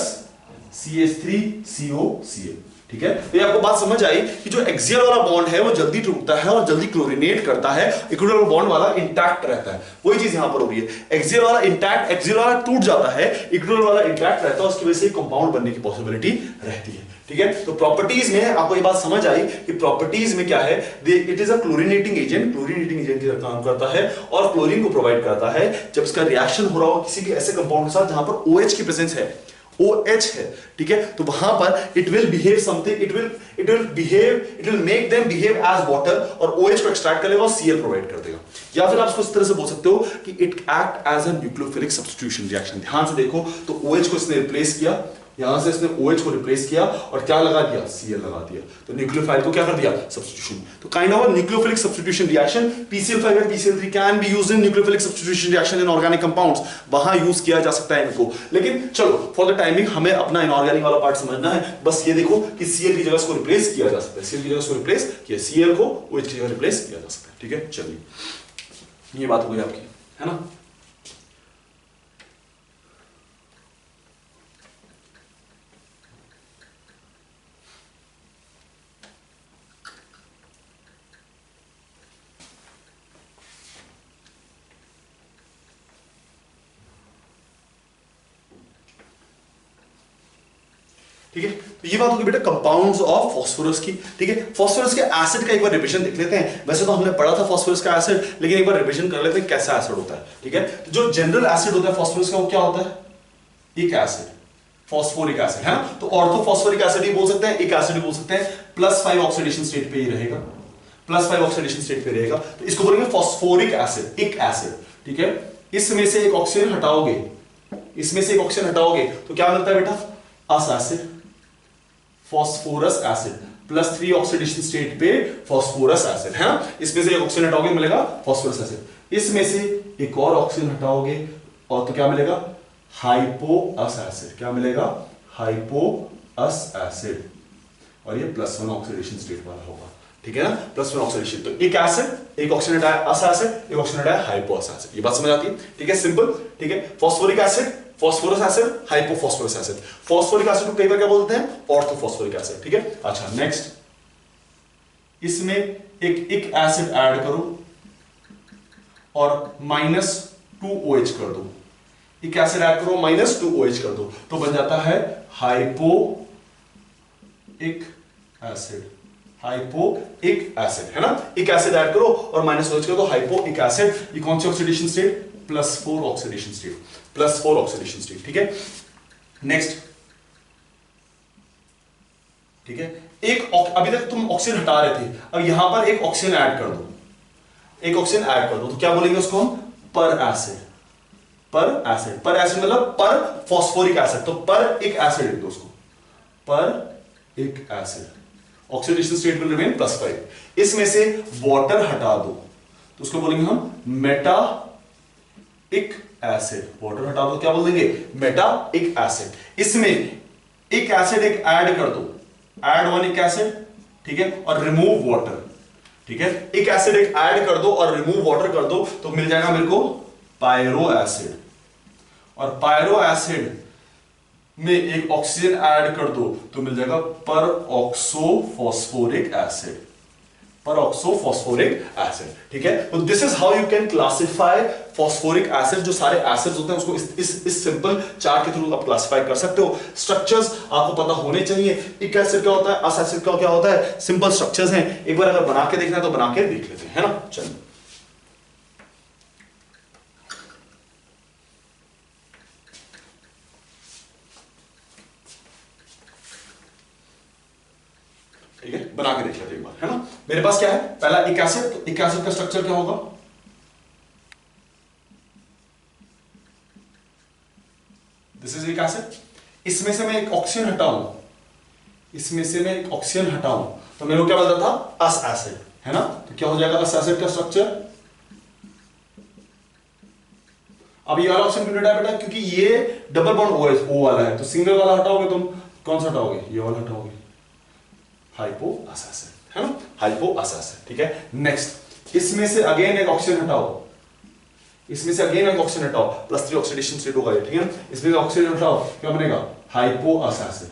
CH3COCl, ठीक है। तो ये आपको बात समझ आई कि जो एक्सियल वाला बॉन्ड है वो जल्दी टूटता है और जल्दी क्लोरीनेट करता है, इक्विटोरियल बॉन्ड वाला इंटैक्ट रहता है। वही चीज यहां पर हो रही है, एक्सियल वाला इंटैक्ट, एक्सियल वाला टूट जाता है, इक्विटोरियल वाला इंटैक्ट रहता है, उसकी वजह से कंपाउंड बनने की पॉसिबिलिटी रहती है, ठीक है। तो प्रॉपर्टीज में आपको ये बात समझ आई कि प्रॉपर्टीज में क्या है, it is a chlorinating agent, chlorinating agent की काम करता है और क्लोरीन को प्रोवाइड करता है जब इसका रिएक्शन हो रहा हो किसी भी ऐसे कंपाउंड के साथ जहां पर OH की प्रेजेंस है, OH है, ठीक है। तो वहां पर it will behave something, it will make them behave as water और OH को एक्सट्रैक्ट कर लेगा और Cl प्रोवाइड कर देगा। या फिर आप इसको इस तरह से बोल सकते हो कि it act as a nucleophilic substitution reaction. ध्यान से देखो तो OH को इसने रिप्लेस किया, यहां से इसने OH को रिप्लेस किया और क्या लगा दिया, Cl लगा दिया, तो न्यूक्लियोफाइल को क्या कर दिया, सब्स्टिट्यूशन। तो kind of nucleophilic substitution reaction, PCl5 and PCl3 can be used in nucleophilic substitution reaction in organic compounds, वहां यूज किया जा सकता है इनको। लेकिन चलो फॉर द टाइमिंग हमें अपना इनऑर्गेनिक वाला पार्ट समझना है, बस ये देखो कि Cl की जगह इसको रिप्लेस किया जा सकता है, Cl की जगह इसको रिप्लेस किया, Cl को OH की जगह रिप्लेस किया जा सकता है, ठीक है। चलिए ये बात हो गई आपकी, है ना। ठीक है, तो ये बात होगी बेटा कंपाउंड्स ऑफ फास्फोरस की। ठीक है, फास्फोरस के एसिड का एक बार रिविजन देख लेते हैं। वैसे तो हमने पढ़ा था फास्फोरस का एसिड, लेकिन एक बार रिविजन कर लेते हैं कैसा एसिड होता है। ठीक है, तो जो जनरल एसिड होता है फास्फोरस का वो क्या होता है? एक एसिड, फास्फोरिक एसिड, है ना। तो ऑर्थोफॉस्फोरिक एसिड ही बोल सकते हैं, एक एसिड ही बोल सकते हैं। +5 ऑक्सीडेशन स्टेट पे ही रहेगा, +5 ऑक्सीडेशन स्टेट पे रहेगा, तो इसको बोलेंगे फास्फोरिक एसिड, एक एसिड। ठीक है, इसमें से एक ऑक्सीजन हटाओगे, इसमें से एक ऑक्सीजन हटाओगे तो क्या मिलता है बेटा? अस acid, phosphorous acid, +3 oxidation state पे फास्फोरस एसिड, है ना। इसमें से एक ऑक्सीजन हटाओगे मिलेगा फास्फोरस एसिड, इसमें से एक और ऑक्सीजन हटाओगे और तो क्या मिलेगा? हाइपोअस एसिड। क्या मिलेगा? हाइपोअस एसिड, और ये +1 ऑक्सीडेशन स्टेट वाला होगा। ठीक है ना, +1 ऑक्सीडेशन। तो एक एसिड, एक ऑक्सीजन हटाया अस एसिड, एक ऑक्सीजन हटाया हाइपोअस एसिड। ये बात समझ आती है? ठीक है, सिंपल। ठीक है, phosphoric acid, phosphorous acid, hypophosphorous acid. Phosphoric acid को कई बार क्या बोलते हैं? Orthophosphoric acid. ठीक है, अच्छा नेक्स्ट, इसमें एक एसिड ऐड करो और -2OH कर दो। एक एसिड ऐड करो, -2OH कर दो, तो बन जाता है हाइपोइक एसिड। हाइपोइक एसिड, है ना। एक एसिड ऐड करो और -OH कर दो, हाइपोइक एसिड। ये कौन सी oxidation state? +4 oxidation state, +4 oxidation state. ठीक है, नेक्स्ट। ठीक है, एक अभी तक तुम ऑक्सीजन हटा रहे थे, अब यहां पर एक ऑक्सीजन ऐड कर दो, एक ऑक्सीजन ऐड कर दो, तो क्या बोलेंगे उसको हम? पर एसिड। पर एसिड, पर एसिड मतलब पर फास्फोरिक एसिड, तो पर एक एसिड लिख दो उसको, पर एक acid. Oxidation state will remain +5। इसमें से वाटर हटा दो तो उसको बोलेंगे हम मेटाइक एसिड। वाटर हटा दो, क्या बोल देंगे? मेटाइक एसिड। इसमें एक एसिड एक ऐड कर दो, ऐड 1 एक एसिड, ठीक है, और रिमूव वाटर। ठीक है, एक एसिड एक ऐड कर दो और रिमूव वाटर कर दो, तो मिल जाएगा मेरे को पायरो एसिड। और पायरो एसिड में एक ऑक्सीजन ऐड कर दो तो मिल जाएगा पर ऑक्सोफॉस्फोरिक एसिड, पर ऑक्सोफॉस्फोरिक एसिड। ठीक है, तो this is how you can classify phosphoric acid. जो सारे एसिड्स होते हैं उसको इस सिंपल चार्ट के थ्रू आप क्लासिफाई कर सकते हो। स्ट्रक्चर्स आपको पता होने चाहिए। एक एसिड क्या होता है, अस एसिड का क्या होता है, सिंपल स्ट्रक्चर्स हैं। एक बार अगर बना के देखना है तो बना के देख लेते हैं, है ना। चलिए, ठीक है, बना के देख लेते हैं एक बार, है ना। मेरे पास क्या है, पहला एक एसिड, तो एक एसिड का स्ट्रक्चर क्या होगा? दिस इज एक एसिड। इसमें से मैं एक ऑक्सीजन हटाऊं, इसमें से मैं एक ऑक्सीजन हटाऊं तो मेरे को क्या बन था? अस एसिड, है ना। तो क्या हो जाएगा अस एसिड का स्ट्रक्चर? अब ये वाला ऑप्शन क्यों हटाया बेटा? क्योंकि ये डबल बॉन्ड O वाला है, तो सिंगल वाला हटाओगे तुम, कौन सा हटाओगे? ये वाला हटाओगे, हाइपोअस एसिड, है ना, हाइपोअस एसिड। ठीक है, नेक्स्ट, इसमें से अगेन एक ऑक्सीजन हटाओ, इसमें से अगेन एक ऑक्सीजन हटाओ, +3 ऑक्सीडेशन स्टेट होगा ये। ठीक है, इसमें से ऑक्सीजन हटाओ, क्या बनेगा? हाइपोअस एसिड।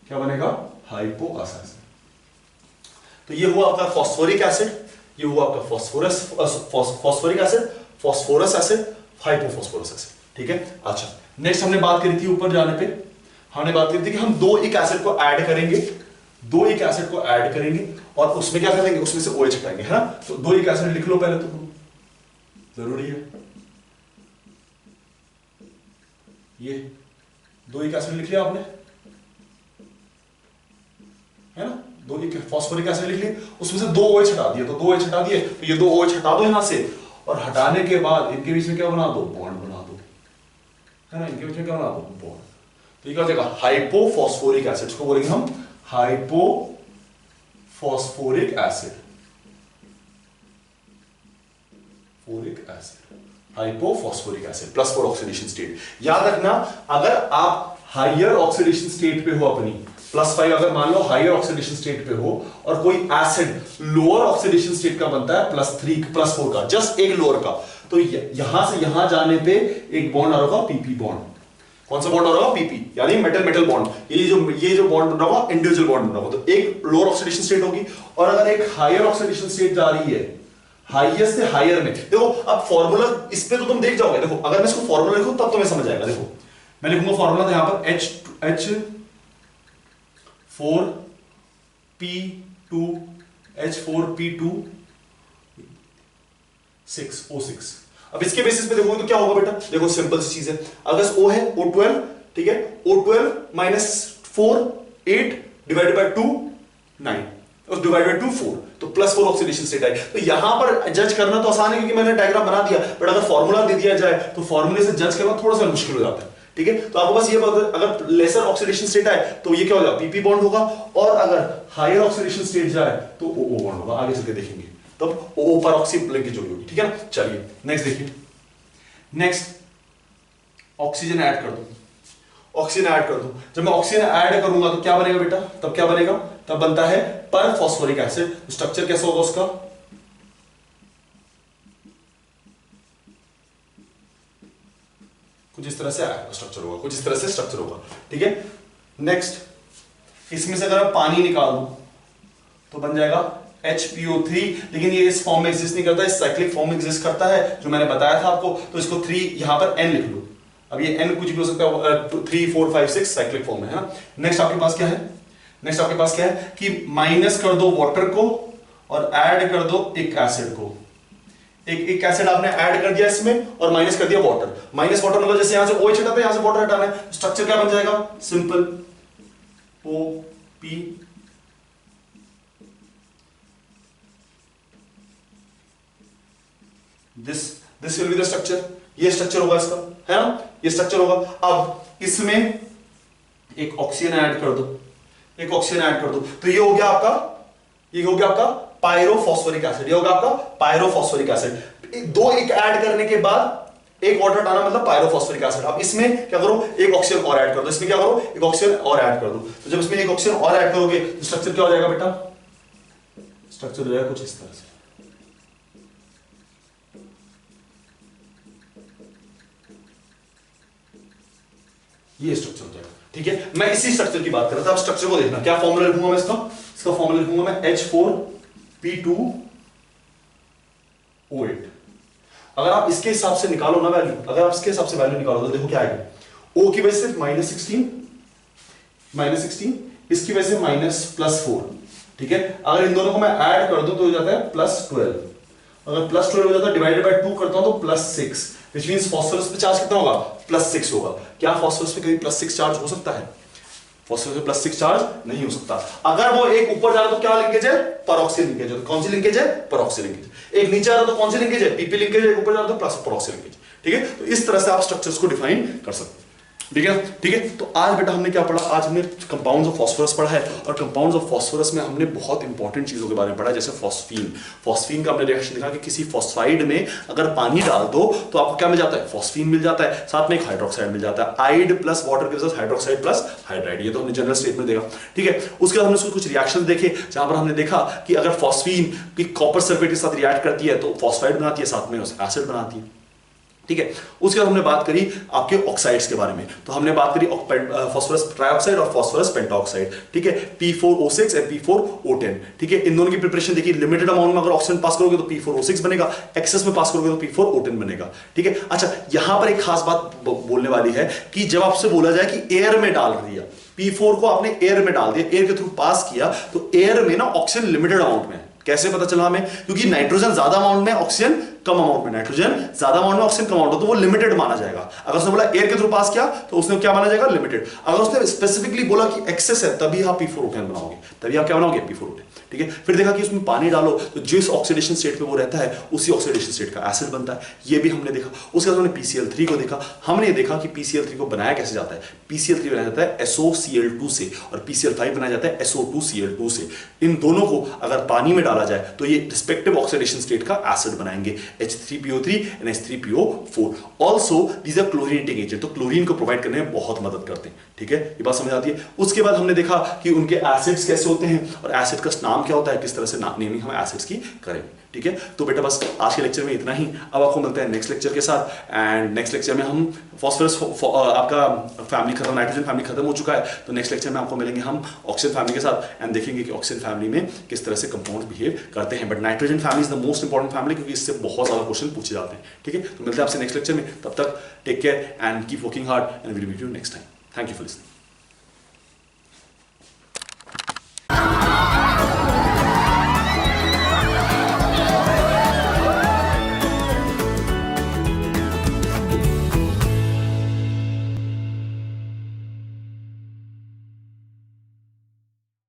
क्या बनेगा? हाइपोअस एसिड। तो ये हुआ आपका फॉस्फोरिक एसिड, ये हुआ आपका phosphoric acid, phosphorous acid, hypophosphorous acid. ठीक है, अच्छा नेक्स्ट हमने बात करी थी, ऊपर जाने पे हमने बात करी थी कि हम दो एक एसिड को ऐड करेंगे, दो एक एसिड को ऐड करेंगे और उसमें क्या करेंगे? उसमें से OH हटाएंगे, है ना। तो दो एक एसिड लिख लो पहले, तो जरूरी है ये दो एक एसिड लिख लिया आपने, है ना। दो एक फॉस्फोरिक एसिड लिख लिए, उसमें से 2 OH हटा दिए, तो 2 OH हटा दिए, तो ये 2 OH हटा दो यहां से, और हटाने के बाद इनके बीच में क्या बना दो? बॉन्ड बना दो, है ना। इनके बीच में क्या बना दो? बॉन्ड। तो ये क्या हो जाएगा? Hypophosphoric acid. इसको बोलेंगे हम हाइपोफॉस्फोरिक एसिड, फोरिक acid, hypophosphoric acid, +4 oxidation state. याद रखना, अगर आप हायर ऑक्सीडेशन स्टेट पे हो अपनी, +5 अगर मान लो हायर ऑक्सीडेशन स्टेट पे हो और कोई एसिड लोअर ऑक्सीडेशन स्टेट का बनता है, +3 +4 का, जस्ट एक लोअर का, तो यहां से यहां जाने पे एक बॉन्ड आ रहा होगा, PP बॉन्ड। कौन सा बॉन्ड आ रहा होगा? PP, यानी मेटल मेटल बॉन्ड। ये जो बॉन्ड बन रहा होगा इंडिविजुअल बॉन्ड बन रहा होगा, तो एक लोअर ऑक्सीडेशन स्टेट होगी, और अगर एक हायर ऑक्सीडेशन स्टेट जा रही है हाईएस्ट से हायर में, देखो अब फॉर्मूला इस पे तो तुम देख जाओगे। देखो अगर मैं इसको फॉर्मूला लिखूं तब तुम्हें समझ आएगा। देखो मैं लिखूंगा फॉर्मूला, तो यहां पर 4p2H4p2 6O6। अब इसके बेसिस पे देखोगे तो क्या होगा बेटा, देखो सिंपल सी चीज है, अगर O है O12, ठीक है, O12 माइनस 4 8 डिवाइडेड बाय 2 9 और डिवाइडेड बाय 2 4, तो +4 ऑक्सीडेशन स्टेट आई। तो यहां पर जज करना तो आसान है क्योंकि मैंने डायग्राम बना दिया, बट अगर फॉर्मूला दे दिया जाए तो फॉर्मूले से जज करना थोड़ा सा मुश्किल हो जाता है, ठीक है। तो आपको बस ये अगर लेसर ऑक्सीडेशन स्टेट आए तो ये क्या होगा, PP बॉन्ड होगा, और अगर हायर ऑक्सीडेशन स्टेट जाए तो OO बॉन्ड होगा। आगे चलकर देखेंगे तब OO पर ऑक्सी लिंकेज होगी, ठीक है ना। चलिए नेक्स्ट देखिए, नेक्स्ट ऑक्सीजन ऐड कर दो, ऑक्सीजन ऐड कर दो। जब मैं ऑक्सीजन ऐड करूंगा तो क्या बनेगा बेटा, तब क्या बनेगा, तब बनता है पर फॉस्फोरिक एसिड। स्ट्रक्चर कैसा होगा उसका, कुछ इस तरह से स्ट्रक्चर होगा, कुछ इस तरह से स्ट्रक्चर होगा, ठीक है। नेक्स्ट, इसमें से अगर आप पानी निकाल दो तो बन जाएगा HPO3, लेकिन ये इस फॉर्म में एग्जिस्ट नहीं करता, इस साइक्लिक फॉर्म में एग्जिस्ट करता है जो मैंने बताया था आपको। तो इसको 3 यहां पर N लिख लो। अब ये N कुछ भी हो सकता है, 3 4 5 6 साइक्लिक फॉर्म में है। नेक्स्ट आपके पास क्या है, नेक्स्ट आपके पास क्या है कि माइनस कर दो वाटर को और ऐड कर दो एक एसिड को। एक एसिड आपने ऐड कर दिया इसमें और माइनस कर दिया वाटर। माइनस वाटर मतलब जैसे यहां से OH हटाते हैं, यहां से वाटर हटाना है, स्ट्रक्चर क्या बन जाएगा, simple OP this will be the structure. ये स्ट्रक्चर होगा इसका, है ना, ये स्ट्रक्चर होगा। अब इसमें एक ऑक्सीजन ऐड कर दो, एक ऑक्सीजन ऐड कर दो, तो ये हो गया आपका, ये हो गया आपका पायरोफॉस्फोरिक एसिड, ये होगा आपका पायरोफॉस्फोरिक एसिड। दो एक ऐड करने के बाद एक वाटर हटाना मतलब पायरोफॉस्फोरिक एसिड। अब इसमें क्या करो, एक ऑक्सीजन और ऐड कर दो, इसमें क्या करो, एक ऑक्सीजन और ऐड कर दो। तो जब इसमें एक ऑक्सीजन और ऐड करोगे तो स्ट्रक्चर क्या हो जाएगा बेटा, स्ट्रक्चर हो जाएगा कुछ इस तरह से, ये स्ट्रक्चर हो जाएगा, ठीक है। मैं इसी स्ट्रक्चर की बात कर रहा था। अब स्ट्रक्चर को देखना, क्या फॉर्मूला लिखूंगा मैं इसका, इसका फॉर्मूला लिखूंगा मैं H4P2O8। अगर आप इसके हिसाब से निकालो ना वैल्यू, अगर आप इसके हिसाब से वैल्यू निकालो तो देखो क्या आएगा, O की वजह से -16, इसकी वजह से -+4, ठीक है। अगर इन दोनों को मैं ऐड कर दूं तो हो जाता है +12, अगर +12 हो जाता है डिवाइडेड बाय 2 करता हूं तो +6, which means फास्फोरस पे चार्ज कितना होगा, +6 होगा। क्या फास्फोरस पे कभी +6 चार्ज हो सकता है, फास्फोरस पे +6 चार्ज नहीं हो सकता। अगर वो एक ऊपर जा रहा तो क्या लिंकेज है, परऑक्सी लिंकेज है। कौन सी लिंकेज है, परऑक्सी लिंकेज। एक नीचे आ रहा तो कौन सी लिंकेज है, PP लिंकेज है। ऊपर जा रहा तो प्लस परऑक्सी लिंकेज, ठीक है। तो इस तरह से आप स्ट्रक्चर्स को डिफाइन कर सकते हैं, ठीक है, ठीक है। तो आज बेटा हमने क्या पढ़ा, आज हमने कंपाउंड्स ऑफ फास्फोरस पढ़ा है, और कंपाउंड्स ऑफ फास्फोरस में हमने बहुत इंपॉर्टेंट चीजों के बारे में पढ़ा, जैसे फॉस्फीन। फॉस्फीन का हमने रिएक्शन देखा कि किसी फॉस्फाइड में अगर पानी डाल दो तो आपको क्या मिल जाता है, फॉस्फीन मिल जाता है, साथ में एक हाइड्रोक्साइड मिल जाता है। आइड plus water gives us hydroxide plus hydride, ये तो हमने जनरल स्टेटमेंट देखा, ठीक है। उसके बाद हमने कुछ रिएक्शन देखे जहां पर हमने देखा कि अगर फॉस्फीन की कॉपर सल्फेट के साथ रिएक्ट करती है तो फॉस्फाइड बनाती है, साथ में एसिड बनाती है, ठीक है। उसके बाद हमने बात करी आपके ऑक्साइड्स के बारे में, तो हमने बात करी फास्फोरस ट्राइऑक्साइड और फास्फोरस पेंटाऑक्साइड, ठीक है, P4O6 और P4O10, ठीक है। इन दोनों की प्रिपरेशन देखिए, लिमिटेड अमाउंट में अगर ऑक्सीजन पास करोगे तो P4O6 बनेगा, एक्सेस में पास करोगे तो P4O10 बनेगा, ठीक है। अच्छा, यहां पर एक खास बात बोलने वाली है कि जब आपसे बोला जाए कि एयर में डाल दिया, P4 को आपने एयर में डाल दिया, एयर के थ्रू पास किया, तो एयर में ना ऑक्सीजन लिमिटेड अमाउंट में है। कैसे पता चला हमें, क्योंकि नाइट्रोजन ज्यादा अमाउंट में, ऑक्सीजन कम अमाउंट में, नाइट्रोजन ज्यादा अमाउंट में, ऑक्सीजन कम अमाउंट में, तो वो लिमिटेड माना जाएगा। अगर उसने बोला एयर के थ्रू पास किया तो उसने क्या माना जाएगा, लिमिटेड। अगर उसने स्पेसिफिकली बोला कि एक्सेस है, तभी आप P4O10 बनाओगे, तभी आप क्या बनाओगे, P4O10, ठीक है। फिर देखा कि उसमें पानी डालो तो जिस ऑक्सीडेशन स्टेट पे वो रहता है उसी ऑक्सीडेशन स्टेट का एसिड बनता है, ये भी हमने देखा। उसके बाद हमने PCl3 को देखा, हमने देखा कि PCl3 को बनाया कैसे जाता है। PCl3 बनाया जाता है SOCl2 से और PCl5 बनाया जाता है SO2Cl2 से। इन दोनों को अगर पानी में डाला जाए तो ये रिस्पेक्टिव ऑक्सीडेशन स्टेट का एसिड बनाएंगे, H3PO3 and H3PO4। Also these are chlorinating agent, तो क्लोरीन को प्रोवाइड करने में बहुत मदद करते हैं, ठीक है, ये बात समझ आती है। उसके बाद हमने देखा कि उनके एसिड्स कैसे होते हैं और एसिड का नाम क्या होता है, किस तरह से नेमिंग हम एसिड्स की करेंगे, ठीक है। तो बेटा बस आज के लेक्चर में इतना ही। अब आपको मिलते हैं नेक्स्ट लेक्चर के साथ, एंड नेक्स्ट लेक्चर में हम फास्फोरस आपका फैमिली खत्म, नाइट्रोजन फैमिली खत्म हो चुका है, तो नेक्स्ट लेक्चर में आपको मिलेंगे हम ऑक्सीजन फैमिली के साथ, एंड देखेंगे कि ऑक्सीजन फैमिली में किस तरह से कंपाउंड्स बिहेव करते हैं। But nitrogen family is the most important family, क्योंकि इससे बहुत सारा क्वेश्चन पूछे जाते हैं, ठीक है। तो मिलते हैं आपसे नेक्स्ट लेक्चर में, तब तक take care and keep working hard and we will meet you next time. Thank you for listening.